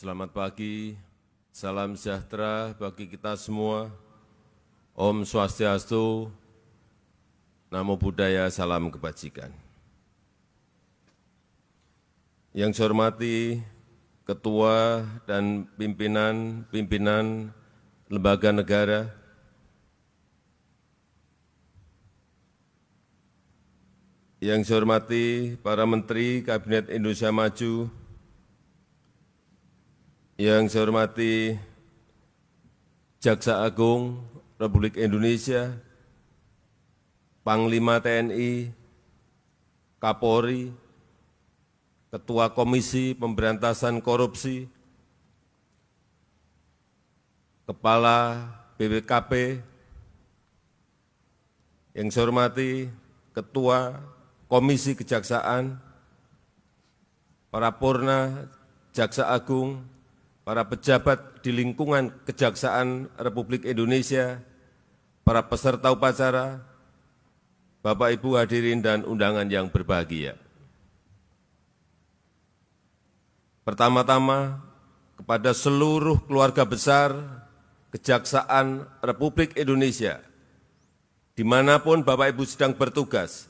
Selamat pagi, salam sejahtera bagi kita semua. Om Swastiastu, Namo Buddhaya, salam kebajikan. Yang saya hormati Ketua dan pimpinan lembaga negara, yang saya hormati para Menteri Kabinet Indonesia Maju, yang saya hormati Jaksa Agung Republik Indonesia, Panglima TNI, Kapolri, Ketua Komisi Pemberantasan Korupsi, Kepala BPKP, yang saya hormati Ketua Komisi Kejaksaan, para Purna, Jaksa Agung, para pejabat di lingkungan Kejaksaan Republik Indonesia, para peserta upacara, Bapak Ibu hadirin dan undangan yang berbahagia. Pertama-tama, kepada seluruh keluarga besar Kejaksaan Republik Indonesia, dimanapun Bapak Ibu sedang bertugas,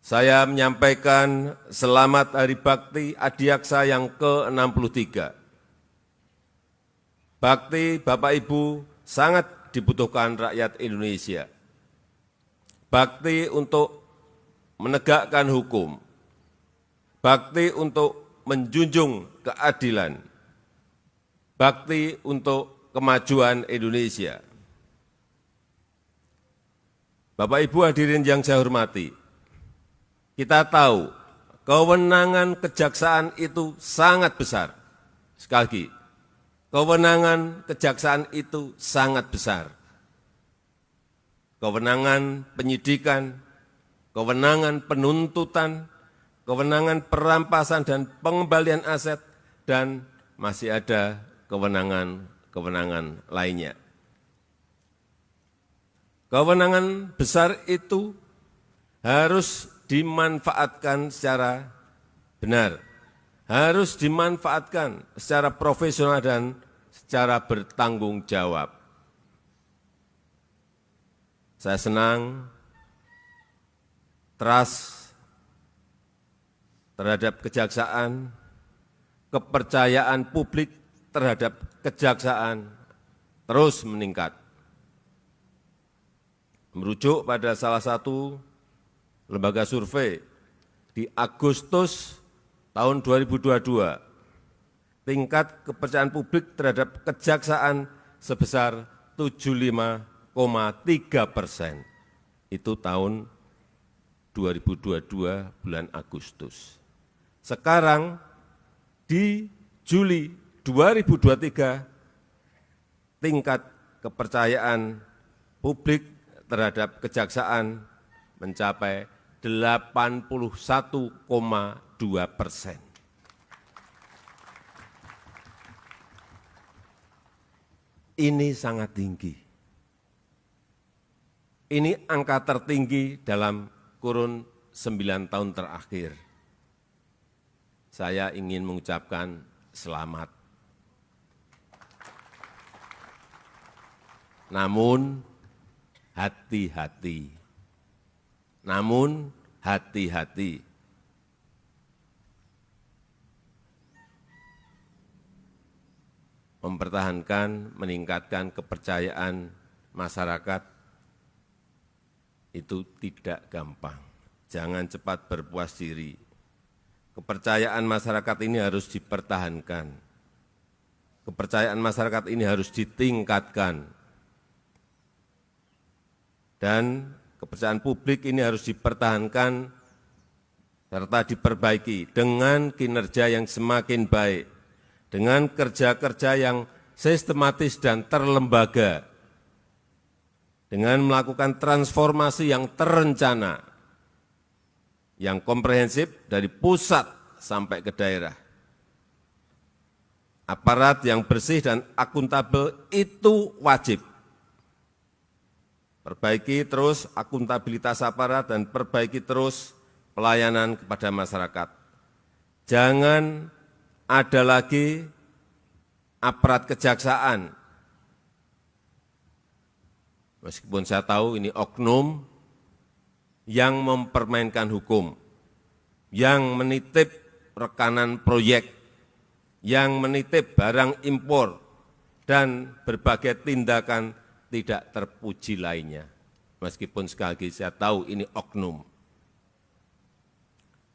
saya menyampaikan selamat Hari Bakti Adiaksa yang ke-63. Bakti Bapak Ibu sangat dibutuhkan rakyat Indonesia. Bakti untuk menegakkan hukum, bakti untuk menjunjung keadilan, bakti untuk kemajuan Indonesia. Bapak Ibu hadirin yang saya hormati, kita tahu kewenangan kejaksaan itu sangat besar. Sekali lagi, kewenangan kejaksaan itu sangat besar. Kewenangan penyidikan, kewenangan penuntutan, kewenangan perampasan dan pengembalian aset, dan masih ada kewenangan lainnya. Kewenangan besar itu harus dimanfaatkan secara benar, harus dimanfaatkan secara profesional dan secara bertanggung jawab. Saya senang trust terhadap kejaksaan, kepercayaan publik terhadap kejaksaan terus meningkat. Merujuk pada salah satu lembaga survei di Agustus tahun 2022, tingkat kepercayaan publik terhadap kejaksaan sebesar 75,3%. Itu tahun 2022 bulan Agustus. Sekarang di Juli 2023, tingkat kepercayaan publik terhadap kejaksaan mencapai 81,2%. Ini sangat tinggi. Ini angka tertinggi dalam kurun 9 tahun terakhir. Saya ingin mengucapkan selamat. Namun hati-hati. Mempertahankan, meningkatkan kepercayaan masyarakat itu tidak gampang. Jangan cepat berpuas diri. Kepercayaan masyarakat ini harus dipertahankan. Kepercayaan masyarakat ini harus ditingkatkan. Dan kepercayaan publik ini harus dipertahankan serta diperbaiki dengan kinerja yang semakin baik, dengan kerja-kerja yang sistematis dan terlembaga, dengan melakukan transformasi yang terencana, yang komprehensif dari pusat sampai ke daerah. Aparat yang bersih dan akuntabel itu wajib. Perbaiki terus akuntabilitas aparat dan perbaiki terus pelayanan kepada masyarakat. Jangan ada lagi aparat kejaksaan. Meskipun saya tahu ini oknum yang mempermainkan hukum, yang menitip rekanan proyek, yang menitip barang impor, dan berbagai tindakan tidak terpuji lainnya. Meskipun sekali lagi saya tahu ini oknum.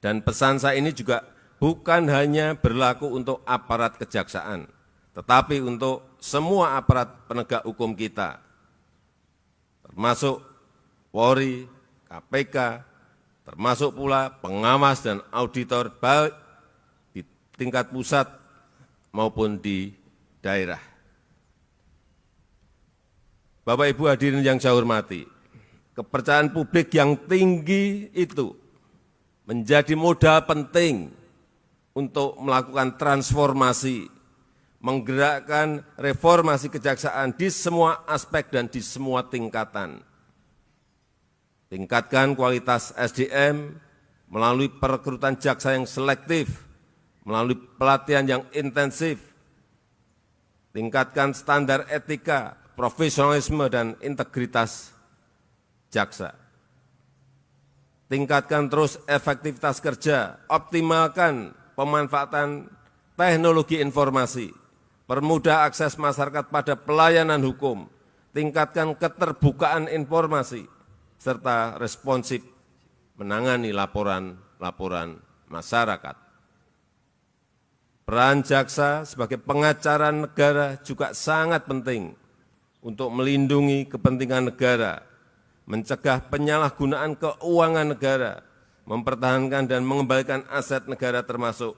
Dan pesan saya ini juga bukan hanya berlaku untuk aparat kejaksaan, tetapi untuk semua aparat penegak hukum kita, termasuk Polri, KPK, termasuk pula pengawas dan auditor baik di tingkat pusat maupun di daerah. Bapak Ibu hadirin yang saya hormati, kepercayaan publik yang tinggi itu menjadi modal penting untuk melakukan transformasi, menggerakkan reformasi kejaksaan di semua aspek dan di semua tingkatan. Tingkatkan kualitas SDM melalui perekrutan jaksa yang selektif, melalui pelatihan yang intensif. Tingkatkan standar etika, profesionalisme, dan integritas jaksa. Tingkatkan terus efektivitas kerja, optimalkan pemanfaatan teknologi informasi, permudah akses masyarakat pada pelayanan hukum, tingkatkan keterbukaan informasi, serta responsif menangani laporan-laporan masyarakat. Peran jaksa sebagai pengacara negara juga sangat penting untuk melindungi kepentingan negara, mencegah penyalahgunaan keuangan negara, mempertahankan dan mengembalikan aset negara termasuk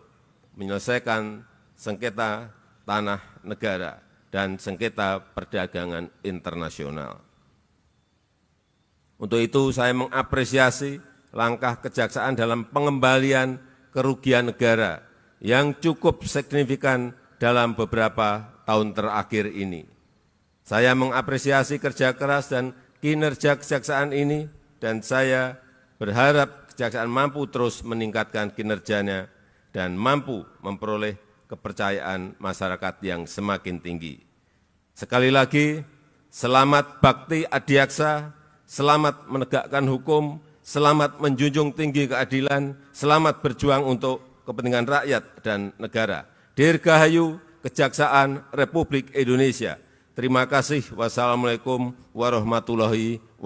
menyelesaikan sengketa tanah negara dan sengketa perdagangan internasional. Untuk itu saya mengapresiasi langkah kejaksaan dalam pengembalian kerugian negara yang cukup signifikan dalam beberapa tahun terakhir ini. Saya mengapresiasi kerja keras dan kinerja kejaksaan ini, dan saya berharap kejaksaan mampu terus meningkatkan kinerjanya dan mampu memperoleh kepercayaan masyarakat yang semakin tinggi. Sekali lagi, selamat bakti adiaksa, selamat menegakkan hukum, selamat menjunjung tinggi keadilan, selamat berjuang untuk kepentingan rakyat dan negara. Dirgahayu Kejaksaan Republik Indonesia. Terima kasih. Wassalamualaikum warahmatullahi wabarakatuh.